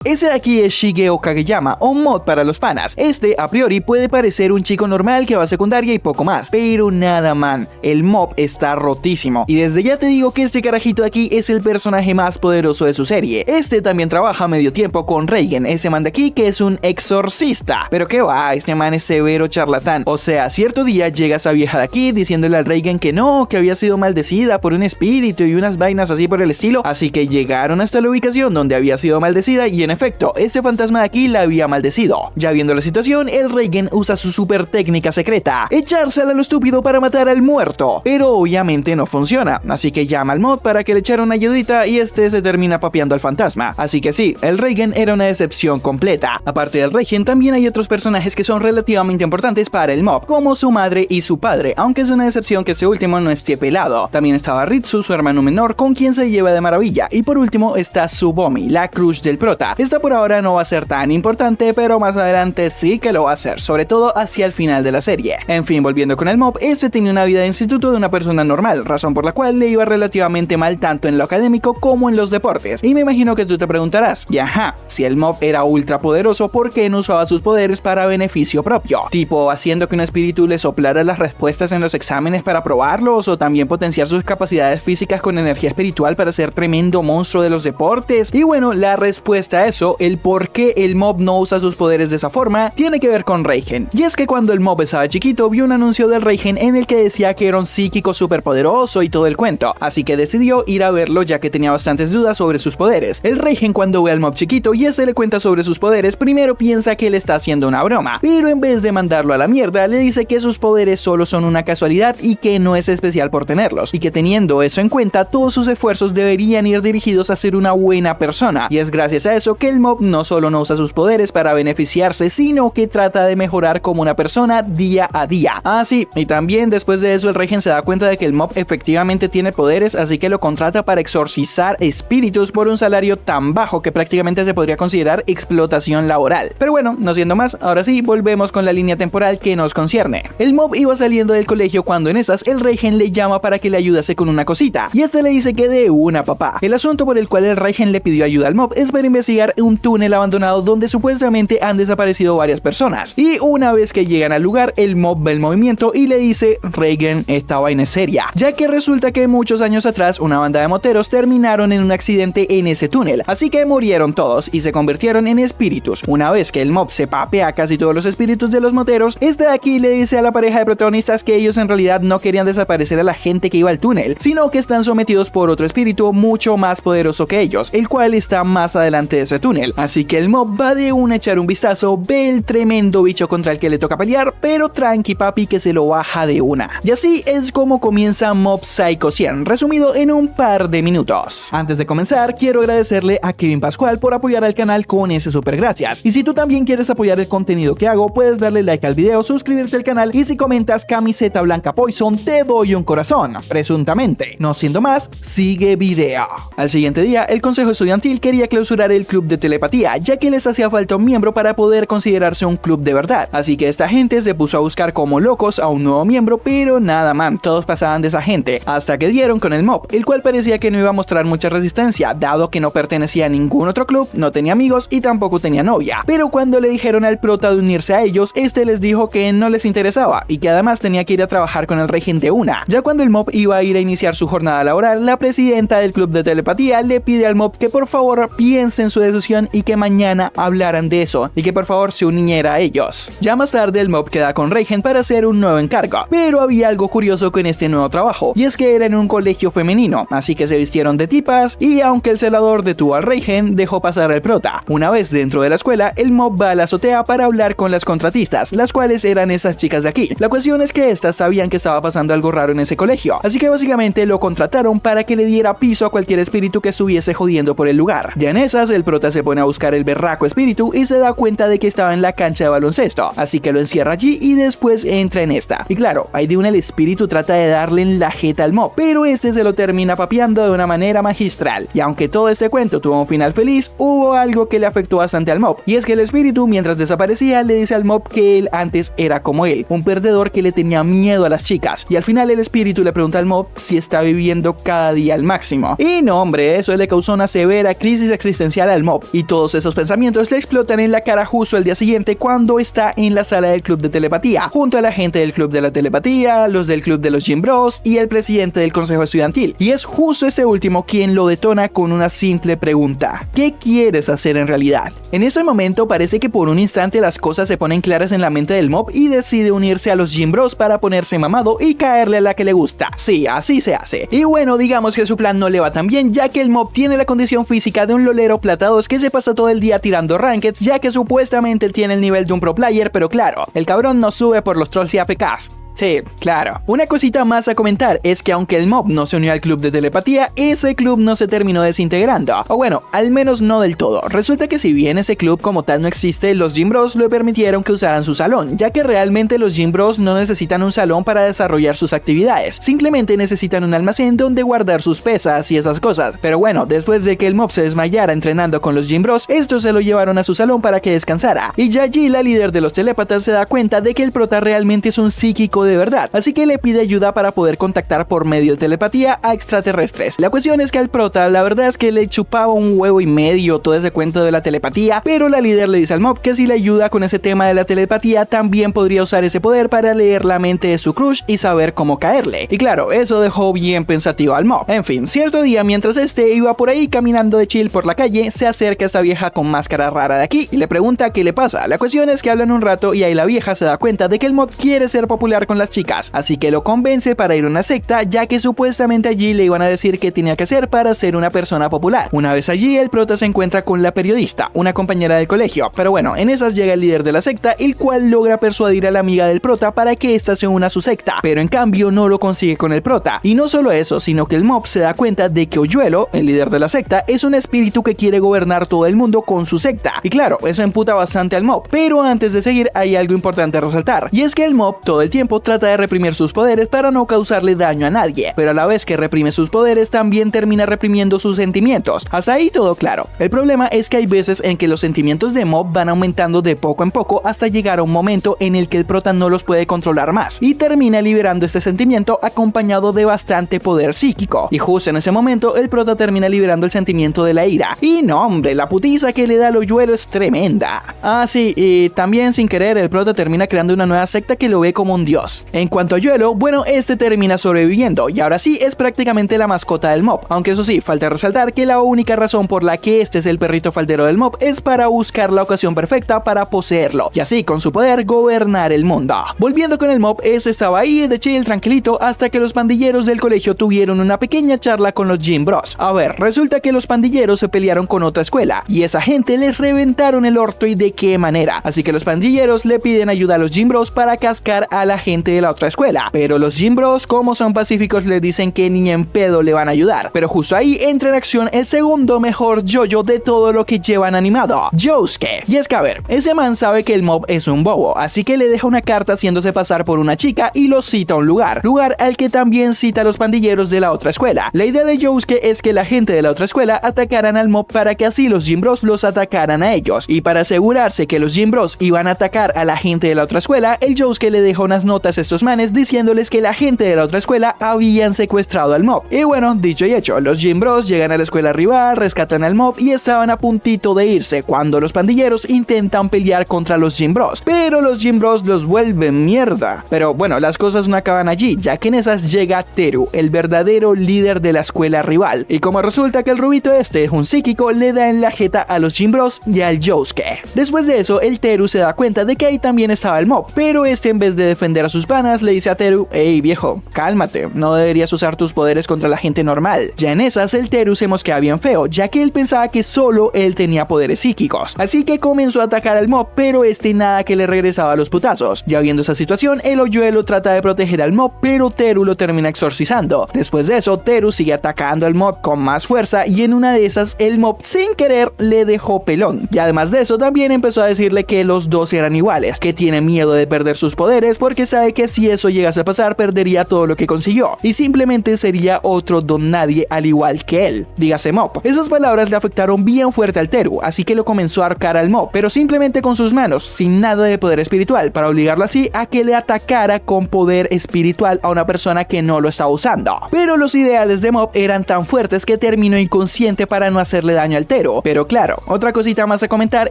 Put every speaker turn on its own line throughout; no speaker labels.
Ese de aquí es Shigeo Kageyama, un mod para los panas. Este, a priori, puede parecer un chico normal que va a secundaria y poco más, pero nada man, el mob está rotísimo. Y desde ya te digo que este carajito de aquí es el personaje más poderoso de su serie. Este también trabaja medio tiempo con Reigen, ese man de aquí que es un exorcista. Pero qué va, este man es severo charlatán. O sea, cierto día llega esa vieja de aquí diciéndole al Reigen que no, que había sido maldecida por un espíritu y unas vainas así por el estilo. Así que llegaron hasta la ubicación donde había sido maldecida y en efecto, ese fantasma de aquí la había maldecido. Ya viendo la situación, el Reigen usa su super técnica secreta, echársela a lo estúpido para matar al muerto. Pero obviamente no funciona, así que llama al mod para que le echara una ayudita y este se termina papeando al fantasma. Así que sí, el Reigen era una decepción completa. Aparte del Reigen, también hay otros personajes que son relativamente importantes para el mob, como su madre y su padre, aunque es una decepción que ese último no esté pelado. También estaba Ritsu, su hermano menor, con quien se lleva de maravilla. Y por último está Tsubomi, la crush del prota. Esta por ahora no va a ser tan importante, pero más adelante sí que lo va a ser, sobre todo hacia el final de la serie. En fin, volviendo con el mob, este tenía una vida de instituto de una persona normal, razón por la cual le iba relativamente mal tanto en lo académico como en los deportes. Y me imagino que tú te preguntarás, y ajá, si el mob era ultra poderoso, ¿por qué no usaba sus poderes para beneficio propio? Tipo, haciendo que un espíritu le soplara las respuestas en los exámenes para probarlos, o también potenciar sus capacidades físicas con energía espiritual para ser tremendo monstruo de los deportes. Y bueno, la respuesta a eso, el por qué el mob no usa sus poderes de esa forma, tiene que ver con Reigen. Y es que cuando el mob estaba chiquito, vio un anuncio del Reigen en el que decía que era un psíquico superpoderoso y todo el cuento, así que decidió ir a verlo ya que tenía bastantes dudas sobre sus poderes. El Reigen, cuando ve al mob chiquito y este le cuenta sobre sus poderes, primero piensa que le está haciendo una broma, pero en vez de mandarlo a la mierda, le dice que sus poderes solo son una casualidad y que no es especial por tenerlos, y que teniendo eso en cuenta, todos sus esfuerzos deberían ir dirigidos a ser una buena persona. Y es gracias a eso que el mob no solo no usa sus poderes para beneficiarse, sino que trata de mejorar como una persona día a día. Ah, sí, y también después de eso el Reigen se da cuenta de que el mob efectivamente tiene poderes, así que lo contrata para exorcizar espíritus por un salario tan bajo que prácticamente se podría considerar explotación laboral. Pero bueno, no siendo más, ahora sí, volvemos con la línea temporal que nos concierne. El mob iba saliendo del colegio cuando en esas el Reigen le llama para que le ayudase con una cosita, y este le dice que de una papá. El asunto por el cual el Reigen le pidió ayuda al mob es para investigar un túnel abandonado donde supuestamente han desaparecido varias personas. Y una vez que llegan al lugar, el mob ve el movimiento y le dice: Reigen, esta vaina es seria, ya que resulta que muchos años atrás una banda de moteros terminaron en un accidente en ese túnel, así que murieron todos y se convirtieron en espíritus. Una vez que el mob se papea a casi todos los espíritus de los moteros, este de aquí le dice a la pareja de protagonistas que ellos en realidad no querían desaparecer a la gente que iba al túnel, sino que están sometidos por otro espíritu mucho más poderoso que ellos, el cual está más adelante de ese túnel. Así que el mob va de una a echar un vistazo, ve el tremendo bicho contra el que le toca pelear, pero tranqui papi que se lo baja de una. Y así es como comienza Mob Psycho 100, resumido en un par de minutos. Antes de comenzar, quiero agradecerle a Kevin Pascual por apoyar al canal con ese super gracias. Y si tú también quieres apoyar el contenido que hago, puedes darle like al video, suscribirte al canal y si comentas camiseta blanca Poison, te doy un corazón, presuntamente. No siendo más, sigue video. Al siguiente día, el consejo estudiantil quería clausurar el club de telepatía, ya que les hacía falta un miembro para poder considerarse un club de verdad. Así que esta gente se puso a buscar como locos a un nuevo miembro, pero nada man, todos pasaban de esa gente, hasta que dieron con el mob, el cual parecía que no iba a mostrar mucha resistencia, dado que no pertenecía a ningún otro club, no tenía amigos y tampoco tenía novia. Pero cuando le dijeron al prota de unirse a ellos, este les dijo que no les interesaba y que además tenía que ir a trabajar con el Reigen de una. Ya cuando el mob iba a ir a iniciar su jornada laboral, la presidenta del club de telepatía le pide al mob que por favor piense en su decisión y que mañana hablaran de eso, y que por favor se uniera a ellos. Ya más tarde el mob queda con Reigen para hacer un nuevo encargo, pero había algo curioso con este nuevo trabajo, y es que era en un colegio femenino, así que se vistieron de tipas, y aunque el celador detuvo al Reigen, dejó pasar al prota. Una vez dentro de la escuela, el mob va a la azotea para hablar con las contratistas, las cuales eran esas chicas de aquí. La cuestión es que estas sabían que estaba pasando algo raro en ese colegio, así que básicamente lo contrataron para que le diera piso a cualquier espíritu que estuviese jodiendo por el lugar. Ya en esas, el prota se pone a buscar el berraco espíritu y se da cuenta de que estaba en la cancha de baloncesto, así que lo encierra allí y después entra en esta. Y claro, ahí de una el espíritu trata de darle en la jeta al mob, pero este se lo termina papeando de una manera magistral. Y aunque todo este cuento tuvo un final feliz, hubo algo que le afectó bastante al mob, y es que el espíritu, mientras desaparecía, le dice al mob que él antes era como él, un perdedor que le tenía miedo a las chicas, y al final el espíritu le pregunta al mob si está viviendo cada día al máximo. Y no hombre, eso le causó una severa crisis existencial al mob, mob, y todos esos pensamientos le explotan en la cara justo al día siguiente cuando está en la sala del club de telepatía, junto a la gente del club de la telepatía, los del club de los Gym Bros y el presidente del consejo estudiantil, y es justo este último quien lo detona con una simple pregunta: ¿qué quieres hacer en realidad? En ese momento parece que por un instante las cosas se ponen claras en la mente del mob y decide unirse a los Gym Bros para ponerse mamado y caerle a la que le gusta. Sí, así se hace. Y bueno, digamos que su plan no le va tan bien, ya que el mob tiene la condición física de un lolero plata 2 que se pasa todo el día tirando rankeds, ya que supuestamente tiene el nivel de un pro player, pero claro, el cabrón no sube por los trolls y AFKs. Sí, claro. Una cosita más a comentar es que aunque el mob no se unió al club de telepatía, ese club no se terminó desintegrando. O bueno, al menos no del todo. Resulta que si bien ese club como tal no existe, los Gym Bros le permitieron que usaran su salón, ya que realmente los Gym Bros no necesitan un salón para desarrollar sus actividades. Simplemente necesitan un almacén donde guardar sus pesas y esas cosas. Pero bueno, después de que el mob se desmayara entrenando con los Gym Bros, estos se lo llevaron a su salón para que descansara. Y ya allí la líder de los telépatas se da cuenta de que el prota realmente es un psíquico de verdad, así que le pide ayuda para poder contactar por medio de telepatía a extraterrestres. La cuestión es que al prota la verdad es que le chupaba un huevo y medio todo ese cuento de la telepatía, pero la líder le dice al mob que si le ayuda con ese tema de la telepatía también podría usar ese poder para leer la mente de su crush y saber cómo caerle. Y claro, eso dejó bien pensativo al mob. En fin, cierto día mientras este iba por ahí caminando de chill por la calle, se acerca esta vieja con máscara rara de aquí y le pregunta qué le pasa. La cuestión es que hablan un rato y ahí la vieja se da cuenta de que el mob quiere ser popular con las chicas, así que lo convence para ir a una secta, ya que supuestamente allí le iban a decir qué tenía que hacer para ser una persona popular. Una vez allí, el prota se encuentra con la periodista, una compañera del colegio, pero bueno, en esas llega el líder de la secta, el cual logra persuadir a la amiga del prota para que ésta se una a su secta, pero en cambio no lo consigue con el prota. Y no solo eso, sino que el mob se da cuenta de que Hoyuelo, el líder de la secta, es un espíritu que quiere gobernar todo el mundo con su secta. Y claro, eso emputa bastante al mob, pero antes de seguir hay algo importante a resaltar, y es que el mob todo el tiempo trata de reprimir sus poderes para no causarle daño a nadie, pero a la vez que reprime sus poderes también termina reprimiendo sus sentimientos. Hasta ahí todo claro. El problema es que hay veces en que los sentimientos de mob van aumentando de poco en poco hasta llegar a un momento en el que el prota no los puede controlar más y termina liberando este sentimiento acompañado de bastante poder psíquico, y justo en ese momento el prota termina liberando el sentimiento de la ira, y no hombre, la putiza que le da al Hoyuelo es tremenda. Ah sí, y también sin querer el prota termina creando una nueva secta que lo ve como un dios. En cuanto a Hoyuelo, bueno, este termina sobreviviendo y ahora sí es prácticamente la mascota del mob, aunque eso sí, falta resaltar que la única razón por la que este es el perrito faldero del mob es para buscar la ocasión perfecta para poseerlo y así con su poder gobernar el mundo. Volviendo con el mob, ese estaba ahí de chill tranquilito hasta que los pandilleros del colegio tuvieron una pequeña charla con los Gym Bros. A ver, resulta que los pandilleros se pelearon con otra escuela y esa gente les reventaron el orto, y de qué manera, así que los pandilleros le piden ayuda a los Gym Bros para cascar a la gente de la otra escuela, pero los Gym Bros, como son pacíficos, les dicen que ni en pedo le van a ayudar. Pero justo ahí entra en acción el segundo mejor yoyo de todo lo que llevan animado, Yousuke. Y es que a ver, ese man sabe que el mob es un bobo, así que le deja una carta haciéndose pasar por una chica y lo cita a un lugar al que también cita a los pandilleros de la otra escuela. La idea de Yousuke es que la gente de la otra escuela atacaran al mob para que así los Gym Bros los atacaran a ellos, y para asegurarse que los Gym Bros iban a atacar a la gente de la otra escuela, el Yousuke le deja unas notas a estos manes diciéndoles que la gente de la otra escuela habían secuestrado al mob. Y bueno, dicho y hecho, los Gym Bros llegan a la escuela rival, rescatan al mob y estaban a puntito de irse cuando los pandilleros intentan pelear contra los Gym Bros, pero los Gym Bros los vuelven mierda. Pero bueno, las cosas no acaban allí, ya que en esas llega Teru, el verdadero líder de la escuela rival, y como resulta que el rubito este es un psíquico, le da en la jeta a los Gym Bros y al Yousuke. Después de eso, el Teru se da cuenta de que ahí también estaba el mob, pero este en vez de defender a sus panas le dice a Teru: hey viejo, cálmate, no deberías usar tus poderes contra la gente normal. Ya en esas el Teru se mosquea bien feo, ya que él pensaba que solo él tenía poderes psíquicos, así que comenzó a atacar al mob, pero este nada que le regresaba a los putazos. Ya viendo esa situación, el Hoyuelo trata de proteger al mob, pero Teru lo termina exorcizando. Después de eso, Teru sigue atacando al mob con más fuerza y en una de esas el mob sin querer le dejó pelón. Y además de eso también empezó a decirle que los dos eran iguales, que tiene miedo de perder sus poderes porque sabe de que si eso llegase a pasar perdería todo lo que consiguió y simplemente sería otro don nadie al igual que él, dígase Mop. Esas palabras le afectaron bien fuerte al Teru, así que lo comenzó a ahorcar al Mop, pero simplemente con sus manos, sin nada de poder espiritual, para obligarlo así a que le atacara con poder espiritual a una persona que no lo estaba usando. Pero los ideales de Mop eran tan fuertes que terminó inconsciente para no hacerle daño al Teru. Pero claro, otra cosita más a comentar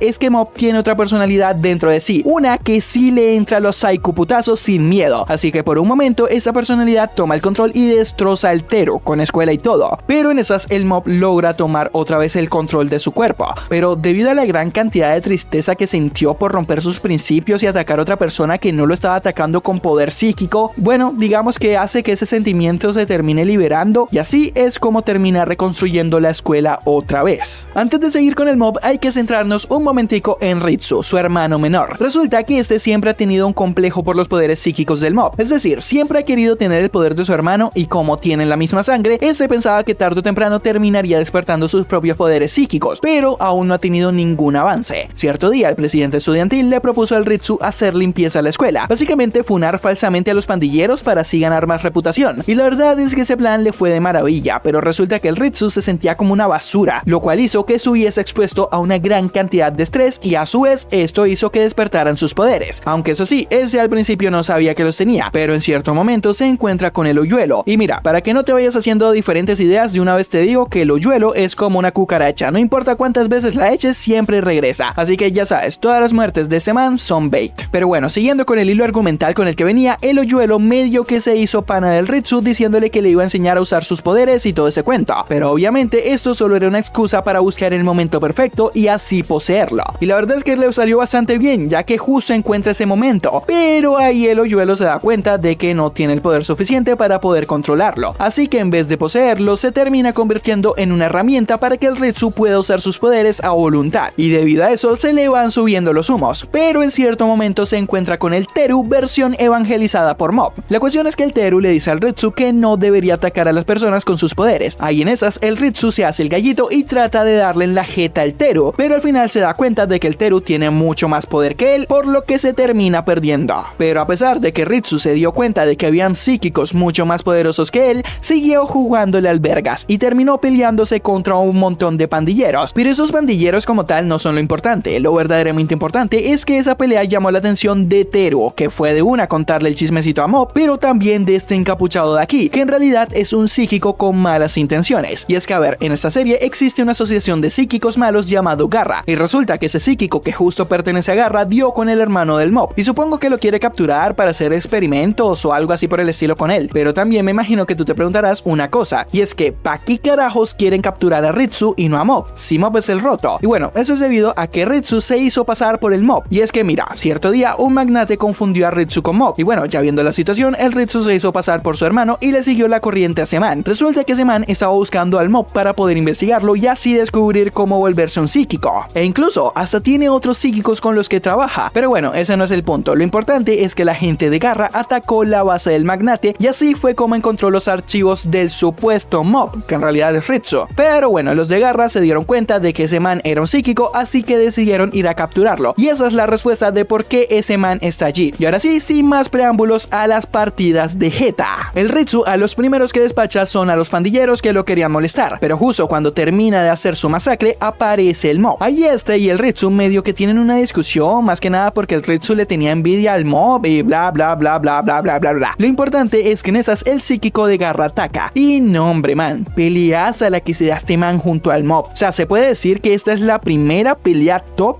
es que Mop tiene otra personalidad dentro de sí, una que sí le entra a los psicoputazos sin miedo, así que por un momento esa personalidad toma el control y destroza al Teru, con escuela y todo. Pero en esas el Mop logra tomar otra vez el control de su cuerpo, pero debido a la gran cantidad de tristeza que sintió por romper sus principios y atacar a otra persona que no lo estaba atacando con poder psíquico, bueno, digamos que hace que ese sentimiento se termine liberando y así es como termina reconstruyendo la escuela otra vez. Antes de seguir con el Mop hay que centrarnos un momentico en Ritsu, su hermano menor. Resulta que este siempre ha tenido un complejo por los poderes psíquicos del Mop, es decir, siempre ha querido tener el poder de su hermano y como tienen la misma sangre, este pensaba que tarde o temprano terminaría despertando sus propios poderes psíquicos, pero aún no ha tenido ningún avance. Cierto día el presidente estudiantil le propuso al Ritsu hacer limpieza a la escuela, básicamente funar falsamente a los pandilleros para así ganar más reputación, y la verdad es que ese plan le fue de maravilla, pero resulta que el Ritsu se sentía como una basura, lo cual hizo que estuviese expuesto a una gran cantidad de estrés y a su vez esto hizo que despertaran sus poderes, aunque eso sí, ese al principio no sabía que los tenía, pero en cierto momento se encuentra con el hoyuelo, y mira, para que no te vayas haciendo diferentes ideas, de una vez te digo que el hoyuelo es como una cucaracha, no importa cuántas veces la eches, siempre regresa, así que ya sabes, todas las muertes de este man son bait. Pero bueno, siguiendo con el hilo argumental con el que venía, el hoyuelo medio que se hizo pana del Ritsu diciéndole que le iba a enseñar a usar sus poderes y todo ese cuento, pero obviamente esto solo era una excusa para buscar el momento perfecto y así poseerlo, y la verdad es que le salió bastante bien, ya que justo encuentra ese momento, pero ahí el hoyuelo se da cuenta de que no tiene el poder suficiente para poder controlarlo, así que en vez de poseerlo se termina convirtiendo en una herramienta para que el Ritsu pueda usar sus poderes a voluntad, y debido a eso se le van subiendo los humos, pero en cierto momento se encuentra con el Teru versión evangelizada por Mop. La cuestión es que el Teru le dice al Ritsu que no debería atacar a las personas con sus poderes, ahí en esas el Ritsu se hace el gallito y trata de darle en la jeta al Teru, pero al final se da cuenta de que el Teru tiene mucho más poder que él, por lo que se termina perdiendo. Pero a pesar de que Ritsu se dio cuenta de que habían psíquicos mucho más poderosos que él, siguió jugándole al vergas y terminó peleándose contra un montón de pandilleros, pero esos pandilleros como tal no son lo importante, lo verdaderamente importante es que esa pelea llamó la atención de Teru, que fue de una contarle el chismecito a Mop, pero también de este encapuchado de aquí, que en realidad es un psíquico con malas intenciones. Y es que a ver, en esta serie existe una asociación de psíquicos malos llamado Garra, y resulta que ese psíquico que justo pertenece a Garra dio con el hermano del Mop, y supongo que lo quiere capturar para hacer experimentos o algo así por el estilo con él, pero también me imagino que tú te preguntarás una cosa, y es que ¿pa' qué carajos quieren capturar a Ritsu y no a Mop? Si Mop es el roto. Y bueno, eso es debido a que Ritsu se hizo pasar por el Mop, y es que mira, cierto día un magnate confundió a Ritsu con Mop, y bueno, ya viendo la situación, el Ritsu se hizo pasar por su hermano y le siguió la corriente a ese man. Resulta que ese man estaba buscando al Mop para poder investigarlo y así descubrir cómo volverse un psíquico, e incluso hasta tiene otros psíquicos con los que trabaja, pero bueno, ese no es el punto, lo importante es que la gente de Garra atacó la base del magnate y así fue como encontró los archivos del supuesto Mop, que en realidad es Ritsu, pero bueno, los de Garra se dieron cuenta de que ese man era un psíquico, así que decidieron ir a capturarlo, y esa es la respuesta de por qué ese man está allí. Y ahora sí, sin más preámbulos, a las partidas de jeta. El Ritsu a los primeros que despacha son a los pandilleros que lo querían molestar, pero justo cuando termina de hacer su masacre aparece el Mop. Ahí este y el Ritsu medio que tienen una discusión, más que nada porque el Ritsu le tenía envidia al Mop y bla bla bla bla bla bla bla bla. Lo importante es que en esas el psíquico de Garra ataca, y no hombre man, peleas a la que se da este man junto al Mop. O sea, se puede decir que esta es la primera pelea top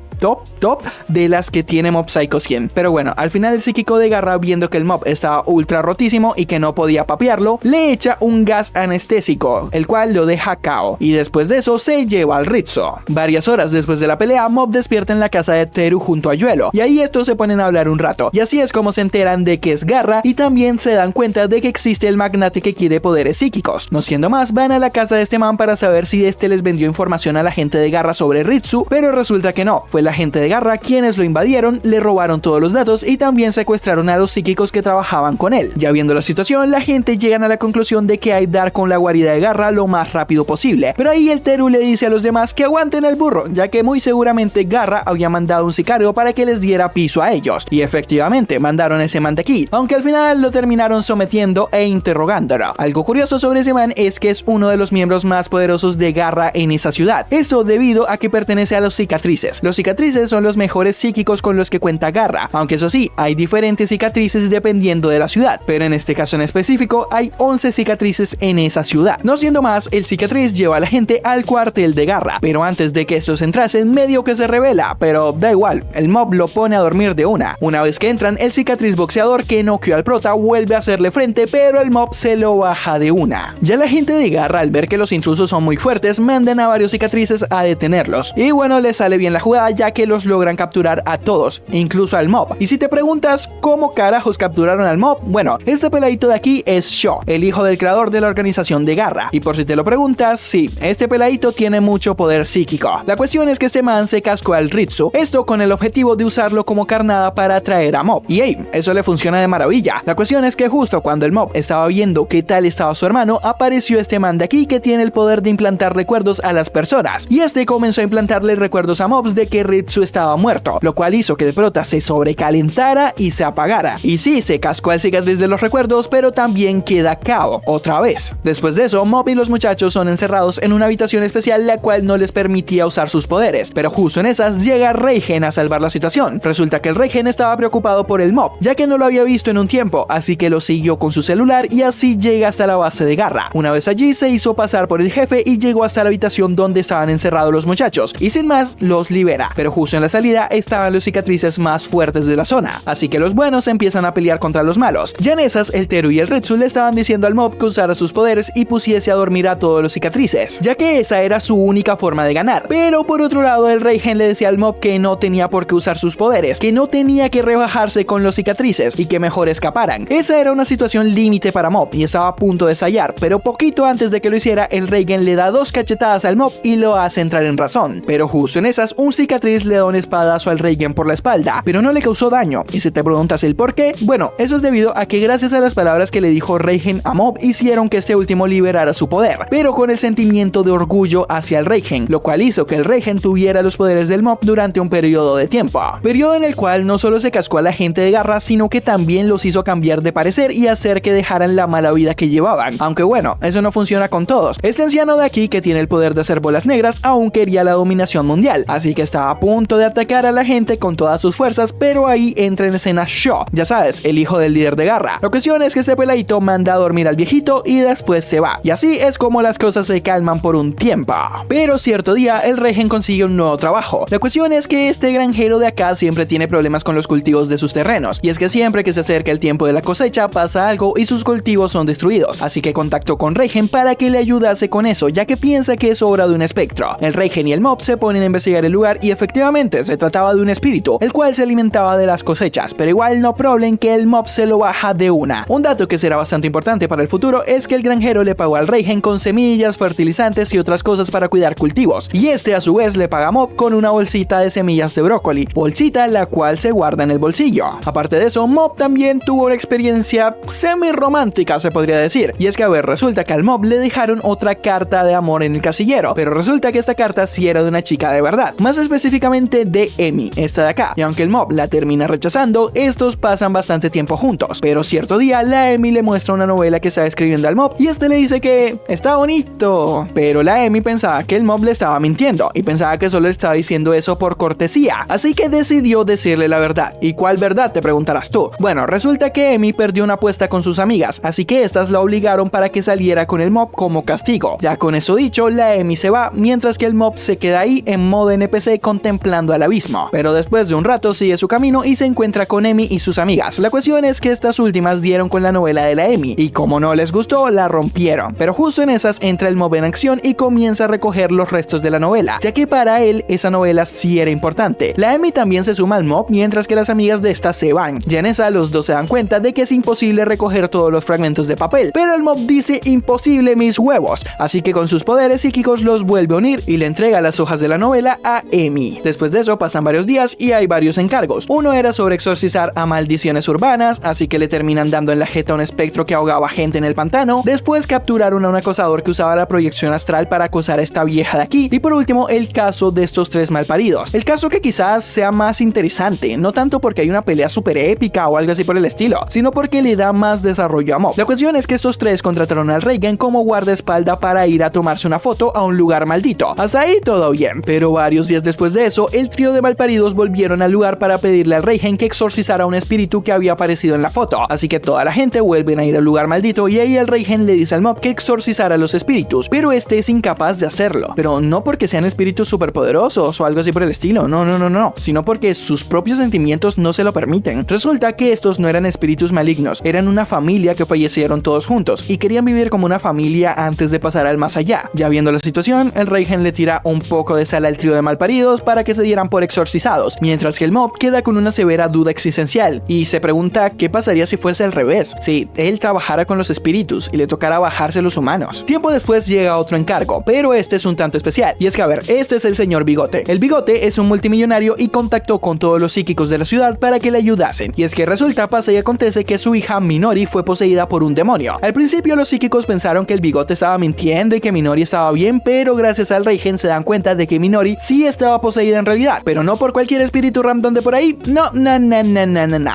de las que tiene Mob Psycho 100. Pero bueno, al final el psíquico de Garra, viendo que el Mob estaba ultra rotísimo y que no podía papearlo, le echa un gas anestésico, el cual lo deja KO, y después de eso se lleva al Ritsu. Varias horas después de la pelea, Mob despierta en la casa de Teru junto a Yuelo, y ahí estos se ponen a hablar un rato, y así es como se enteran de que es Garra, y también se dan cuenta de que existe el magnate que quiere poderes psíquicos. No siendo más, van a la casa de este man para saber si este les vendió información a la gente de Garra sobre Ritsu, pero resulta que no, fue la la gente de Garra, quienes lo invadieron, le robaron todos los datos y también secuestraron a los psíquicos que trabajaban con él. Ya viendo la situación, la gente llegan a la conclusión de que hay que dar con la guarida de Garra lo más rápido posible, pero ahí el Teru le dice a los demás que aguanten el burro, ya que muy seguramente Garra había mandado un sicario para que les diera piso a ellos, y efectivamente mandaron ese man de aquí, aunque al final lo terminaron sometiendo e interrogándolo. Algo curioso sobre ese man es que es uno de los miembros más poderosos de Garra en esa ciudad, eso debido a que pertenece a los cicatrices. Los cicatrices son los mejores psíquicos con los que cuenta Garra, aunque eso sí, hay diferentes cicatrices dependiendo de la ciudad, pero en este caso en específico hay 11 cicatrices en esa ciudad. No siendo más, el cicatriz lleva a la gente al cuartel de Garra, pero antes de que estos entrasen medio que se revela, pero da igual, el mob lo pone a dormir de una. Una vez que entran, el cicatriz boxeador que noqueó al prota vuelve a hacerle frente, pero el mob se lo baja de una. Ya la gente de Garra, al ver que los intrusos son muy fuertes, mandan a varios cicatrices a detenerlos, y bueno, les sale bien la jugada ya que los logran capturar a todos, incluso al mob. Y si te preguntas cómo carajos capturaron al mob, bueno, este peladito de aquí es Sho, el hijo del creador de la organización de Garra, y por si te lo preguntas, sí, este peladito tiene mucho poder psíquico. La cuestión es que este man se cascó al Ritsu, esto con el objetivo de usarlo como carnada para atraer a mob, y hey, eso le funciona de maravilla. La cuestión es que justo cuando el mob estaba viendo qué tal estaba su hermano, apareció este man de aquí que tiene el poder de implantar recuerdos a las personas, y este comenzó a implantarle recuerdos a mobs de que Ritsu estaba muerto, lo cual hizo que el prota se sobrecalentara y se apagara. Y sí, se cascó al cicatriz de los recuerdos, pero también queda KO otra vez. Después de eso, Mob y los muchachos son encerrados en una habitación especial la cual no les permitía usar sus poderes, pero justo en esas llega Reigen a salvar la situación. Resulta que el Reigen estaba preocupado por el Mob, ya que no lo había visto en un tiempo, así que lo siguió con su celular y así llega hasta la base de Garra. Una vez allí se hizo pasar por el jefe y llegó hasta la habitación donde estaban encerrados los muchachos, y sin más los libera, pero justo en la salida estaban los cicatrices más fuertes de la zona, así que los buenos empiezan a pelear contra los malos. Ya en esas, el Teru y el Ritsu le estaban diciendo al Mob que usara sus poderes y pusiese a dormir a todos los cicatrices, ya que esa era su única forma de ganar. Pero por otro lado, el Reigen le decía al Mob que no tenía por qué usar sus poderes, que no tenía que rebajarse con los cicatrices y que mejor escaparan. Esa era una situación límite para Mob y estaba a punto de estallar, pero poquito antes de que lo hiciera, el Reigen le da 2 cachetadas al Mob y lo hace entrar en razón. Pero justo en esas, un cicatriz le da un espadazo al Reigen por la espalda, pero no le causó daño. Y si te preguntas el por qué, bueno, eso es debido a que gracias a las palabras que le dijo Reigen a Mob hicieron que este último liberara su poder, pero con el sentimiento de orgullo hacia el Reigen, lo cual hizo que el Reigen tuviera los poderes del Mob durante un periodo de tiempo. Periodo en el cual no solo se cascó a la gente de Garra, sino que también los hizo cambiar de parecer y hacer que dejaran la mala vida que llevaban. Aunque bueno, eso no funciona con todos. Este anciano de aquí, que tiene el poder de hacer bolas negras, aún quería la dominación mundial, así que estaba a punto de atacar a la gente con todas sus fuerzas, pero ahí entra en escena Sho, ya sabes, el hijo del líder de Garra. La cuestión es que este peladito manda a dormir al viejito y después se va, y así es como las cosas se calman por un tiempo. Pero cierto día, el Reigen consigue un nuevo trabajo. La cuestión es que este granjero de acá siempre tiene problemas con los cultivos de sus terrenos, y es que siempre que se acerca el tiempo de la cosecha pasa algo y sus cultivos son destruidos, así que contactó con Reigen para que le ayudase con eso, ya que piensa que es obra de un espectro. El Reigen y el Mob se ponen a investigar el lugar y efectivamente se trataba de un espíritu, el cual se alimentaba de las cosechas, pero igual no problem que el Mob se lo baja de una. Un dato que será bastante importante para el futuro es que el granjero le pagó al Reigen con semillas, fertilizantes y otras cosas para cuidar cultivos, y este a su vez le paga a Mob con una bolsita de semillas de brócoli, bolsita la cual se guarda en el bolsillo. Aparte de eso, Mob también tuvo una experiencia semi-romántica, se podría decir, y es que a ver, resulta que al Mob le dejaron otra carta de amor en el casillero, pero resulta que esta carta sí era de una chica de verdad, más específicamente de Emi, esta de acá, y aunque el Mob la termina rechazando, estos pasan bastante tiempo juntos, pero cierto día la Emi le muestra una novela que está escribiendo al Mob y este le dice que está bonito, pero la Emi pensaba que el Mob le estaba mintiendo y pensaba que solo le estaba diciendo eso por cortesía, así que decidió decirle la verdad. ¿Y cuál verdad?, te preguntarás tú. Bueno, resulta que Emi perdió una apuesta con sus amigas, así que estas la obligaron para que saliera con el Mob como castigo. Ya con eso dicho, la Emi se va, mientras que el Mob se queda ahí en modo NPC contemplando al abismo, pero después de un rato sigue su camino y se encuentra con Emi y sus amigas. La cuestión es que estas últimas dieron con la novela de la Emi y como no les gustó, la rompieron, pero justo en esas entra el Mob en acción y comienza a recoger los restos de la novela, ya que para él esa novela sí era importante. La Emi también se suma al Mob mientras que las amigas de esta se van. Ya en esa los dos se dan cuenta de que es imposible recoger todos los fragmentos de papel, pero el Mob dice imposible mis huevos, así que con sus poderes psíquicos los vuelve a unir y le entrega las hojas de la novela a Emi. Minori. Después de eso pasan varios días y hay varios encargos. Uno era sobre exorcizar a maldiciones urbanas, así que le terminan dando en la jeta a un espectro que ahogaba gente en el pantano. Después capturaron a un acosador que usaba la proyección astral para acosar a esta vieja de aquí. Y por último, el caso de estos tres malparidos. El caso que quizás sea más interesante, no tanto porque hay una pelea súper épica o algo así por el estilo, sino porque le da más desarrollo a Mob. La cuestión es que estos tres contrataron al Reigen como guardaespaldas para ir a tomarse una foto a un lugar maldito. Hasta ahí todo bien, pero varios días después de eso, el trío de malparidos volvieron al lugar para pedirle al Reigen que exorcizara a un espíritu que había aparecido en la foto. Así que toda la gente vuelven a ir al lugar maldito y ahí el Reigen le dice al Mob que exorcizara a los espíritus, pero este es incapaz de hacerlo. Pero no porque sean espíritus superpoderosos o algo así por el estilo, no, sino porque sus propios sentimientos no se lo permiten. Resulta que estos no eran espíritus malignos, eran una familia que fallecieron todos juntos y querían vivir como una familia antes de pasar al más allá. Ya viendo la situación, el Reigen le tira un poco de sal al trío de malparidos para que se dieran por exorcizados, mientras que el Mob queda con una severa duda existencial y se pregunta qué pasaría si fuese al revés, si él trabajara con los espíritus y le tocara bajarse los humanos. Tiempo después llega otro encargo, pero este es un tanto especial, y es que a ver, este es el señor Bigote. El Bigote es un multimillonario y contactó con todos los psíquicos de la ciudad para que le ayudasen, y es que resulta, pasa y acontece que su hija Minori fue poseída por un demonio. Al principio los psíquicos pensaron que el Bigote estaba mintiendo y que Minori estaba bien, pero gracias al Reigen se dan cuenta de que Minori sí estaba poseída en realidad, pero no por cualquier espíritu random de por ahí, no,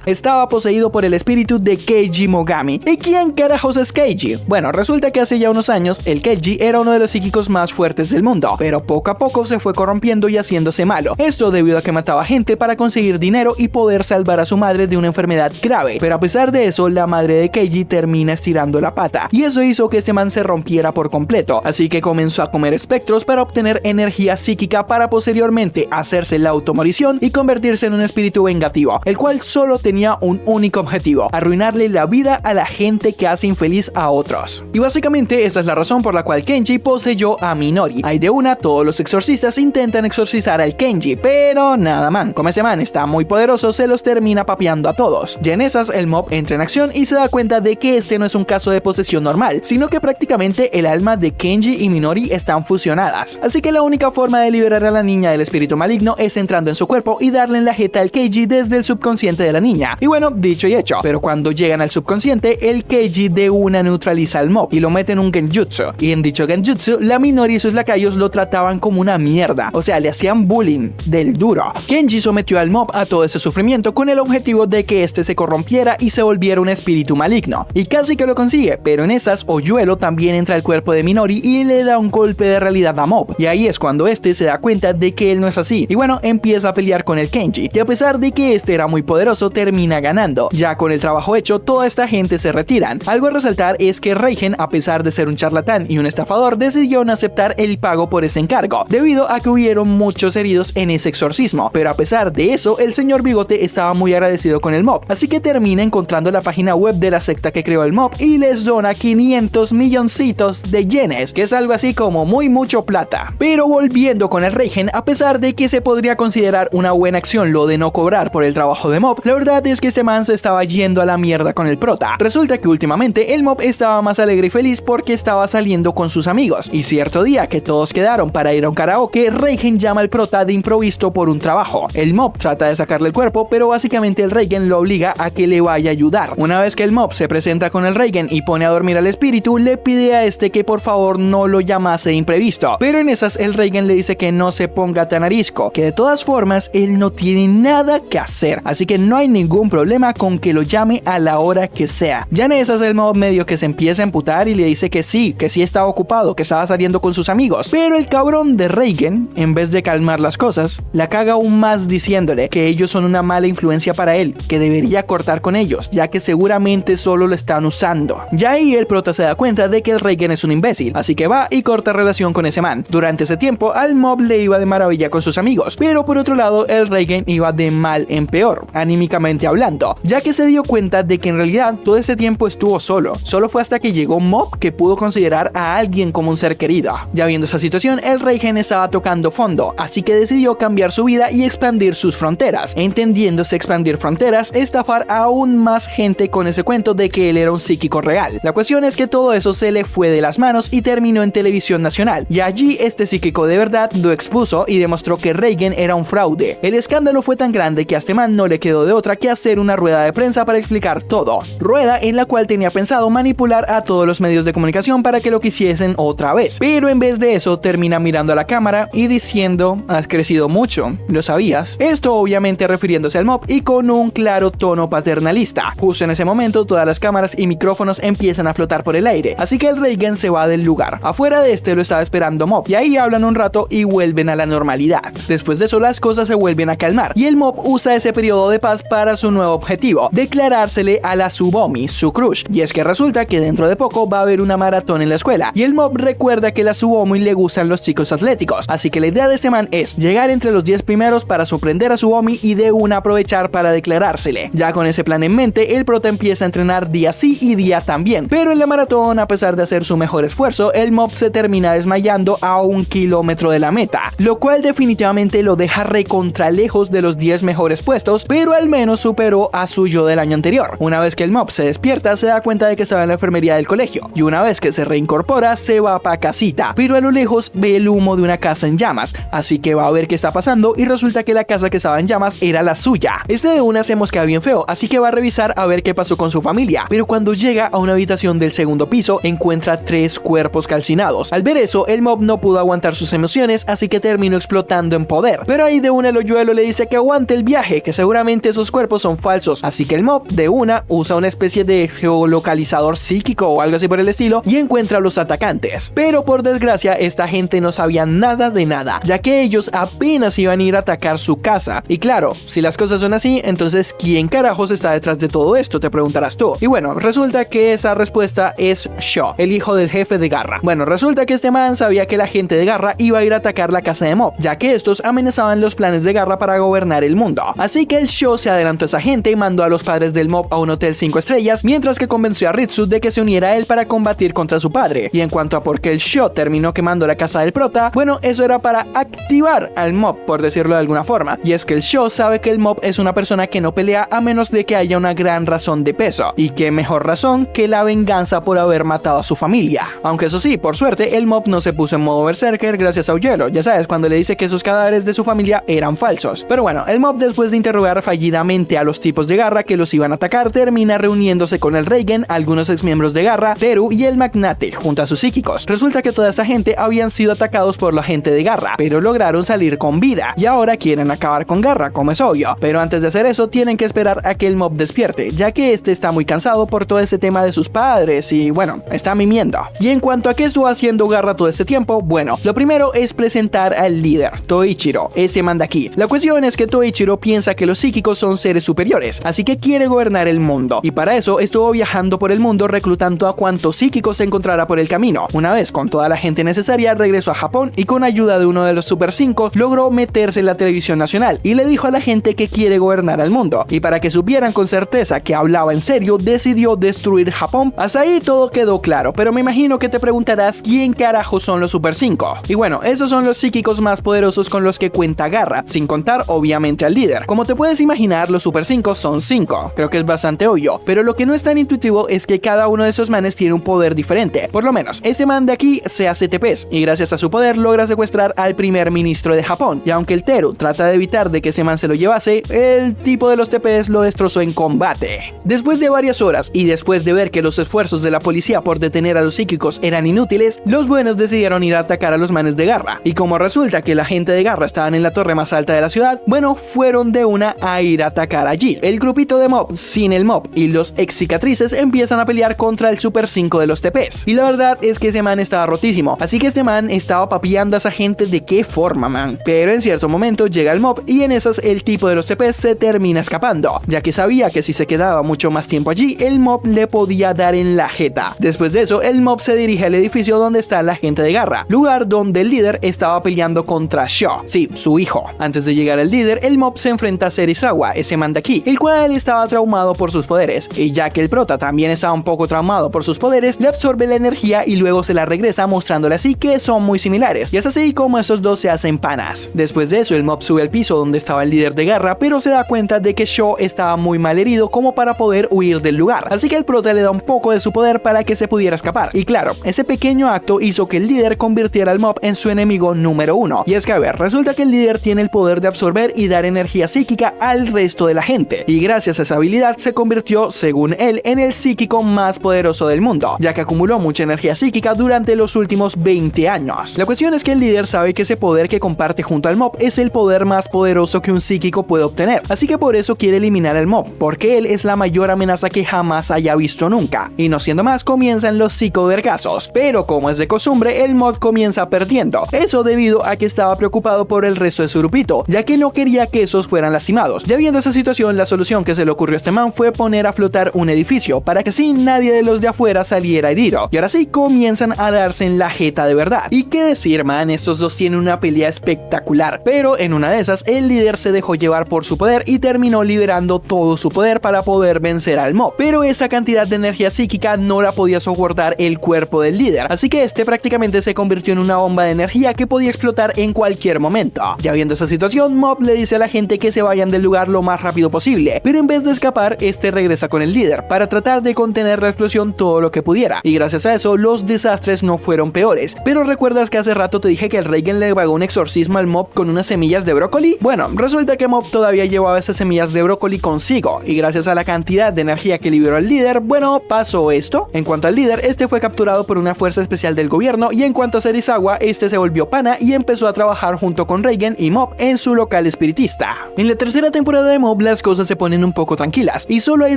estaba poseído por el espíritu de Keiji Mogami. ¿Y quién carajos es Keiji? Bueno, resulta que hace ya unos años el Keiji era uno de los psíquicos más fuertes del mundo, pero poco a poco se fue corrompiendo y haciéndose malo. Esto debido a que mataba gente para conseguir dinero y poder salvar a su madre de una enfermedad grave, pero a pesar de eso la madre de Keiji termina estirando la pata, y eso hizo que este man se rompiera por completo, así que comenzó a comer espectros para obtener energía psíquica para posteriormente hacerse la automorición y convertirse en un espíritu vengativo, el cual solo tenía un único objetivo: arruinarle la vida a la gente que hace infeliz a otros. Y básicamente esa es la razón por la cual Kenji poseyó a Minori. Hay de una, todos los exorcistas intentan exorcizar al Kenji, pero nada man, como ese man está muy poderoso, se los termina papeando a todos. Ya en esas, el Mob entra en acción y se da cuenta de que este no es un caso de posesión normal, sino que prácticamente el alma de Kenji y Minori están fusionadas. Así que la única forma de liberar a la niña del espíritu maligno es entrando en su cuerpo y darle en la jeta al Keiji desde el subconsciente de la niña. Y bueno, dicho y hecho, pero cuando llegan al subconsciente, el Keiji de una neutraliza al Mob y lo mete en un genjutsu. Y en dicho genjutsu, la Minori y sus lacayos lo trataban como una mierda, o sea, le hacían bullying del duro. Kenji sometió al Mob a todo ese sufrimiento con el objetivo de que este se corrompiera y se volviera un espíritu maligno, y casi que lo consigue, pero en esas Oyuelo también entra al cuerpo de Minori y le da un golpe de realidad a Mob, y ahí es cuando este se da cuenta de que él no es así, y bueno, empieza a pelear con el Kenji, y a pesar de que este era muy poderoso, termina ganando. Ya con el trabajo hecho, toda esta gente se retiran. Algo a resaltar es que Reigen, a pesar de ser un charlatán y un estafador, decidió no aceptar el pago por ese encargo, debido a que hubieron muchos heridos en ese exorcismo, pero a pesar de eso, el señor Bigote estaba muy agradecido con el Mob, así que termina encontrando la página web de la secta que creó el Mob y les dona 500 milloncitos de yenes, que es algo así como muy mucho plata. Pero volviendo con el Reigen, a pesar de que se podría considerar una buena acción lo de no cobrar por el trabajo de Mob, la verdad es que este man se estaba yendo a la mierda con el prota. Resulta que últimamente el Mob estaba más alegre y feliz porque estaba saliendo con sus amigos, y cierto día que todos quedaron para ir a un karaoke, Reigen llama al prota de improviso por un trabajo. El Mob trata de sacarle el cuerpo, pero básicamente el Reigen lo obliga a que le vaya a ayudar. Una vez que el Mob se presenta con el Reigen y pone a dormir al espíritu, le pide a este que por favor no lo llamase de imprevisto, pero en esas el Reigen le dice que no se ponga tan arisco, que de todas formas él no tiene nada que hacer, así que no hay ningún problema con que lo llame a la hora que sea. Ya en esas el Mob medio que se empieza a emputar y le dice que sí estaba ocupado, que estaba saliendo con sus amigos, pero el cabrón de Reigen, en vez de calmar las cosas, la caga aún más diciéndole que ellos son una mala influencia para él, que debería cortar con ellos, ya que seguramente solo lo están usando. Ya ahí el prota se da cuenta de que el Reigen es un imbécil, así que va y corta relación con ese man. Durante ese tiempo al Mob le iba de maravilla con sus amigos, pero por otro lado el Reigen iba de mal en peor, anímicamente hablando, ya que se dio cuenta de que en realidad todo ese tiempo estuvo solo fue hasta que llegó Mob que pudo considerar a alguien como un ser querido. Ya viendo esa situación, el Reigen estaba tocando fondo, así que decidió cambiar su vida y expandir sus fronteras, entendiéndose expandir fronteras, estafar aún más gente con ese cuento de que él era un psíquico real. La cuestión es que todo eso se le fue de las manos y terminó en televisión nacional, y allí este psíquico de verdad lo expuso y demostró demostró que Reigen era un fraude. El escándalo fue tan grande que a este man no le quedó de otra que hacer una rueda de prensa para explicar todo. Rueda en la cual tenía pensado manipular a todos los medios de comunicación para que lo quisiesen otra vez. Pero en vez de eso termina mirando a la cámara y diciendo: has crecido mucho, ¿lo sabías? Esto obviamente refiriéndose al mob y con un claro tono paternalista. Justo en ese momento todas las cámaras y micrófonos empiezan a flotar por el aire, así que el Reigen se va del lugar. Afuera de este lo estaba esperando Mob y ahí hablan un rato y vuelven a la normalidad. Después de eso las cosas se vuelven a calmar y el Mob usa ese periodo de paz para su nuevo objetivo: declarársele a la Tsubomi, su crush. Y es que resulta que dentro de poco va a haber una maratón en la escuela y el Mob recuerda que a la Tsubomi le gustan los chicos atléticos, así que la idea de este man es llegar entre los 10 primeros para sorprender a Tsubomi y de una aprovechar para declarársele. Ya con ese plan en mente, el prota empieza a entrenar día sí y día también, pero en la maratón, a pesar de hacer su mejor esfuerzo, el Mob se termina desmayando a 1 kilómetro de la meta, lo cual definitivamente lo deja recontra lejos de los 10 mejores puestos, pero al menos superó a su yo del año anterior. Una vez que el Mob se despierta, se da cuenta de que estaba en la enfermería del colegio, y una vez que se reincorpora, se va pa' casita, pero a lo lejos ve el humo de una casa en llamas, así que va a ver qué está pasando y resulta que la casa que estaba en llamas era la suya. Este de una se mosquea bien feo, así que va a revisar a ver qué pasó con su familia, pero cuando llega a una habitación del segundo piso encuentra 3 cuerpos calcinados. Al ver eso, el Mob no pudo aguantar sus emociones, así que terminó explotando en poder, pero ahí de una el hoyuelo le dice que aguante el viaje, que seguramente esos cuerpos son falsos, así que el Mob de una usa una especie de geolocalizador psíquico o algo así por el estilo y encuentra a los atacantes, pero por desgracia esta gente no sabía nada de nada, ya que ellos apenas iban a ir a atacar su casa. Y claro, si las cosas son así, entonces ¿quién carajos está detrás de todo esto?, te preguntarás tú. Y bueno, resulta que esa respuesta es Sho, el hijo del jefe de Garra. Bueno, resulta que este man sabía que la gente de Garra iba a ir a atacar la casa de Mob, ya que estos amenazaban los planes de Garra para gobernar el mundo. Así que el Sho se adelantó a esa gente y mandó a los padres del Mob a un hotel 5 estrellas, mientras que convenció a Ritsu de que se uniera a él para combatir contra su padre. Y en cuanto a por qué el Sho terminó quemando la casa del prota, bueno, eso era para activar al Mob, por decirlo de alguna forma. Y es que el Sho sabe que el Mob es una persona que no pelea a menos de que haya una gran razón de peso. Y qué mejor razón que la venganza por haber matado a su familia. Aunque eso sí, por suerte, el Mob no se puso en modo berserker gracias a Uyelo, ya sabes, cuando le dice que esos cadáveres de su familia eran falsos. Pero bueno, el Mob, después de interrogar fallidamente a los tipos de Garra que los iban a atacar, termina reuniéndose con el Reigen, algunos exmiembros de Garra, Teru y el magnate, junto a sus psíquicos. Resulta que toda esta gente habían sido atacados por la gente de Garra, pero lograron salir con vida, y ahora quieren acabar con Garra, como es obvio. Pero antes de hacer eso, tienen que esperar a que el Mob despierte, ya que este está muy cansado por todo ese tema de sus padres y bueno, está mimiendo. Y en cuanto a qué estuvo haciendo Garra todo este tiempo, bueno, lo primero es presentar al líder, Toichiro, ese man de aquí. La cuestión es que Toichiro piensa que los psíquicos son seres superiores, así que quiere gobernar el mundo, y para eso estuvo viajando por el mundo reclutando a cuantos psíquicos se encontrara por el camino. Una vez con toda la gente necesaria, regresó a Japón y con ayuda de uno de los Super 5 logró meterse en la televisión nacional y le dijo a la gente que quiere gobernar al mundo, y para que supieran con certeza que hablaba en serio, decidió destruir Japón. Hasta ahí todo quedó claro, pero me imagino que te preguntarás quién carajo son los Super 5. Y bueno, esos son los psíquicos más poderosos con los que cuenta Garra, sin contar obviamente al líder. Como te puedes imaginar, los Super 5 son 5, creo que es bastante obvio, pero lo que no es tan intuitivo es que cada uno de estos manes tiene un poder diferente. Por lo menos, este man de aquí se hace TPs, y gracias a su poder logra secuestrar al primer ministro de Japón, y aunque el Teru trata de evitar de que ese man se lo llevase, el tipo de los TPs lo destrozó en combate. Después de varias horas, y después de ver que los esfuerzos de la policía por detener a los psíquicos eran inútiles, los buenos decidieron ir a atacar a los manes de Garra, y como resulta que la gente de Garra estaban en la torre más alta de la ciudad, bueno, fueron de una a ir a atacar allí. El grupito de Mob, sin el Mob y los ex cicatrices empiezan a pelear contra el Super 5 de los TPs, y la verdad es que ese man estaba rotísimo, así que este man estaba papeando a esa gente de qué forma, man. Pero en cierto momento llega el Mob y en esas el tipo de los TPs se termina escapando, ya que sabía que si se quedaba mucho más tiempo allí, el Mob le podía dar en la jeta. Después de eso, el Mob se dirige al edificio donde está la gente de Garra, lugar donde el líder estaba peleando contra Sho, sí, su hijo. Antes de llegar al líder, el Mob se enfrenta a Serizawa, ese man de aquí, el cual estaba traumado por sus poderes, y ya que el prota también estaba un poco traumado por sus poderes, le absorbe la energía y luego se la regresa, mostrándole así que son muy similares, y es así como estos dos se hacen panas. Después de eso, el Mob sube al piso donde estaba el líder de Garra, pero se da cuenta de que Sho estaba muy mal herido como para poder huir del lugar, así que el prota le da un poco de su poder para que se pudiera escapar, y claro, ese pequeño acto hizo que el líder convirtiera al Mob en su enemigo número 1, y es que a ver, resulta que el líder tiene el poder de absorber y dar energía psíquica al resto de la gente, y gracias a esa habilidad se convirtió, según él, en el psíquico más poderoso del mundo, ya que acumuló mucha energía psíquica durante los últimos 20 años. La cuestión es que el líder sabe que ese poder que comparte junto al mob es el poder más poderoso que un psíquico puede obtener, así que por eso quiere eliminar al mob, porque él es la mayor amenaza que jamás haya visto nunca. Y no siendo más, comienzan los psicovergazos, pero como es de costumbre, el mob comienza perdiendo, eso debido a que estaba preocupado por el resto de su grupito, ya que no quería que esos fueran lastimados. Ya viendo esa situación, la solución que se le ocurrió a este man fue poner a flotar un edificio, para que así nadie de los de afuera saliera herido, y ahora sí comienzan a darse en la jeta de verdad. Y qué decir, man, estos dos tienen una pelea espectacular, pero en una de esas el líder se dejó llevar por su poder y terminó liberando todo su poder para poder vencer al mob, pero esa cantidad de energía psíquica no la podía soportar el cuerpo del líder, así que este prácticamente se convirtió en una bomba de energía que podía explotar en cualquier momento. Ya viendo esa situación, Mob le dice a la gente que se vayan del lugar lo más rápido posible, pero en vez de escapar, este regresa con el líder para tratar de contener la explosión todo lo que pudiera, y gracias a eso los desastres no fueron peores. Pero ¿recuerdas que hace rato te dije que el Reigen le pagó un exorcismo al Mob con unas semillas de brócoli? Bueno, resulta que Mob todavía llevaba esas semillas de brócoli consigo, y gracias a la cantidad de energía que liberó el líder, bueno, pasó esto. En cuanto al líder, este fue capturado por una fuerza especial del gobierno, y en cuanto a Serizawa, este se volvió pana y empezó a trabajar junto con Reigen y Mob en su local espiritista. En la tercera temporada de Mob las cosas se ponen un poco tranquilas, y solo hay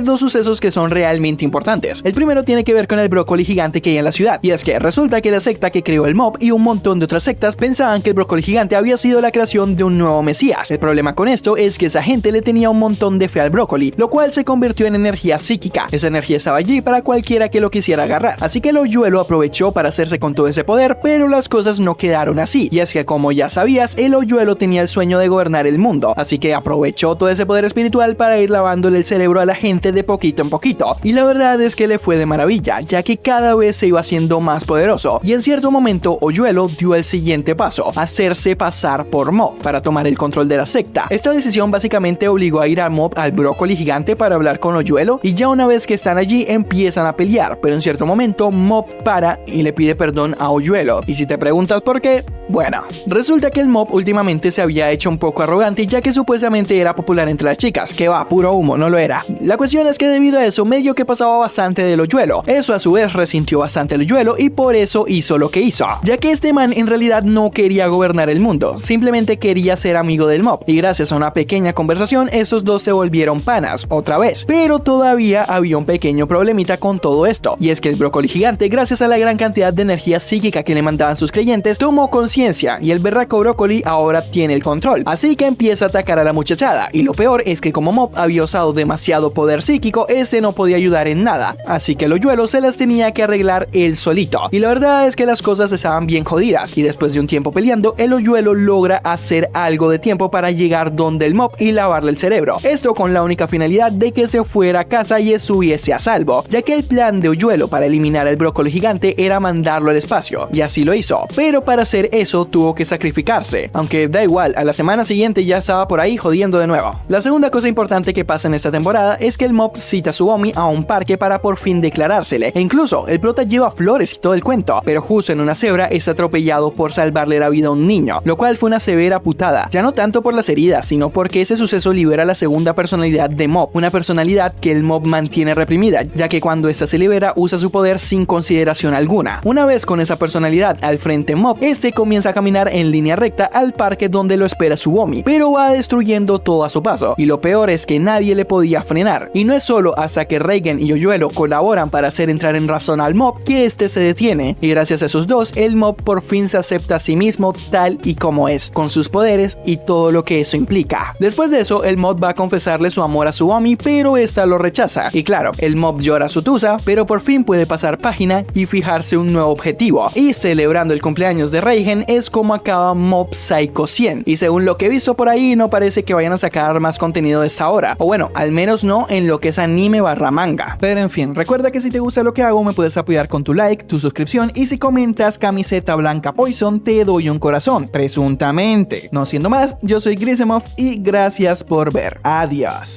dos sucesos que son realmente importantes. El primero tiene que ver con el brócoli gigante que hay en la ciudad, y es que resulta que la secta que creó el Mob y un montón de otras sectas pensaban que el brócoli gigante había sido la creación de un nuevo mesías. El problema con esto es que esa gente le tenía un montón de fe al brócoli, lo cual se convirtió en energía psíquica. Esa energía estaba allí para cualquiera que lo quisiera agarrar, así que el Hoyuelo aprovechó para hacerse con todo ese poder, pero las cosas no quedaron así, y es que como ya sabías, el Hoyuelo tenía el sueño de gobernar el mundo, así que aprovechó todo ese poder espiritual para ir lavándole el cerebro a la gente de poquito en poquito, y la verdad es que le fue de maravilla, ya que cada vez se iba haciendo más poderoso, y en cierto momento Hoyuelo dio el siguiente paso, hacerse pasar por Mob para tomar el control de la secta. Esta decisión básicamente obligó a ir a Mob al brócoli gigante para hablar con Hoyuelo, y ya una vez que están allí empiezan a pelear, pero en cierto momento Mob para y le pide perdón a Hoyuelo, y si te preguntas por qué, bueno, resulta que el Mob últimamente se había hecho un poco arrogante, ya que supuestamente era popular entre las chicas, que va, puro humo, no lo era. La cuestión es que debido a eso medio que pasaba bastante del Hoyuelo, eso a su vez resintió bastante el Hoyuelo y por eso hizo lo que hizo, ya que este man en realidad no quería gobernar el mundo, simplemente quería ser amigo del Mob, y gracias a una pequeña conversación esos dos se volvieron panas, otra vez. Pero todavía había un pequeño problemita con todo esto, y es que el brócoli gigante, gracias a la gran cantidad de energía psíquica que le mandaban sus creyentes, tomó conciencia, y el berraco brócoli ahora tiene el control, así que empieza a atacar a la muchachada, y lo peor es que como Mob había usado demasiado poder psíquico, ese no podía ayudar en nada, así que el Hoyuelo se las tenía que arreglar él solito, y la verdad es que las cosas estaban bien jodidas, y después de un tiempo peleando, el Hoyuelo logra hacer algo de tiempo para llegar donde el Mob y lavarle el cerebro, esto con la única finalidad de que se fuera a casa y estuviese a salvo, ya que el plan de Hoyuelo para eliminar el brócoli gigante era mandarlo al espacio, y así lo hizo, pero para hacer eso tuvo que sacrificarse, aunque da igual, a la semana siguiente ya estaba por ahí jodiendo de nuevo. La segunda cosa importante que pasa en esta temporada es que el Mob cita a Tsubomi a un parque para por fin declarársele, e incluso el prota lleva flores y todo el cuento, pero justo en una cebra es atropellado por salvarle la vida a un niño, lo cual fue una severa putada, ya no tanto por las heridas, sino porque ese suceso libera la segunda personalidad de Mob, una personalidad que el Mob mantiene reprimida, ya que cuando esta se libera usa su poder sin consideración alguna. Una vez con esa personalidad al frente Mob, este comienza a caminar en línea recta al parque donde lo espera Tsubomi, pero va destruyendo todo a su paso, y lo peor es que nadie le podía frenar, y no es solo hasta que Reigen y Hoyuelo colaboran para hacer entrar en razón al Mob que este se detiene, y gracias a esos dos el Mob por fin se acepta a sí mismo tal y como es, con sus poderes y todo lo que eso implica. Después de eso el Mob va a confesarle su amor a Tsubomi, pero esta lo rechaza, y claro, el Mob llora su tusa, pero por fin puede pasar página y fijarse un nuevo objetivo, y celebrando el cumpleaños de Reigen es como acaba Mob Psycho 100, y según lo que he visto por ahí no parece que vayan a sacar más contenido de esta hora, o bueno, al menos no en lo que es anime barra manga. Pero en fin, recuerda que si te gusta lo que hago me puedes apoyar con tu like, tu suscripción, y si comentas camiseta blanca Poison te doy un corazón, presuntamente. No siendo más, yo soy Grisemov y gracias por ver. Adiós.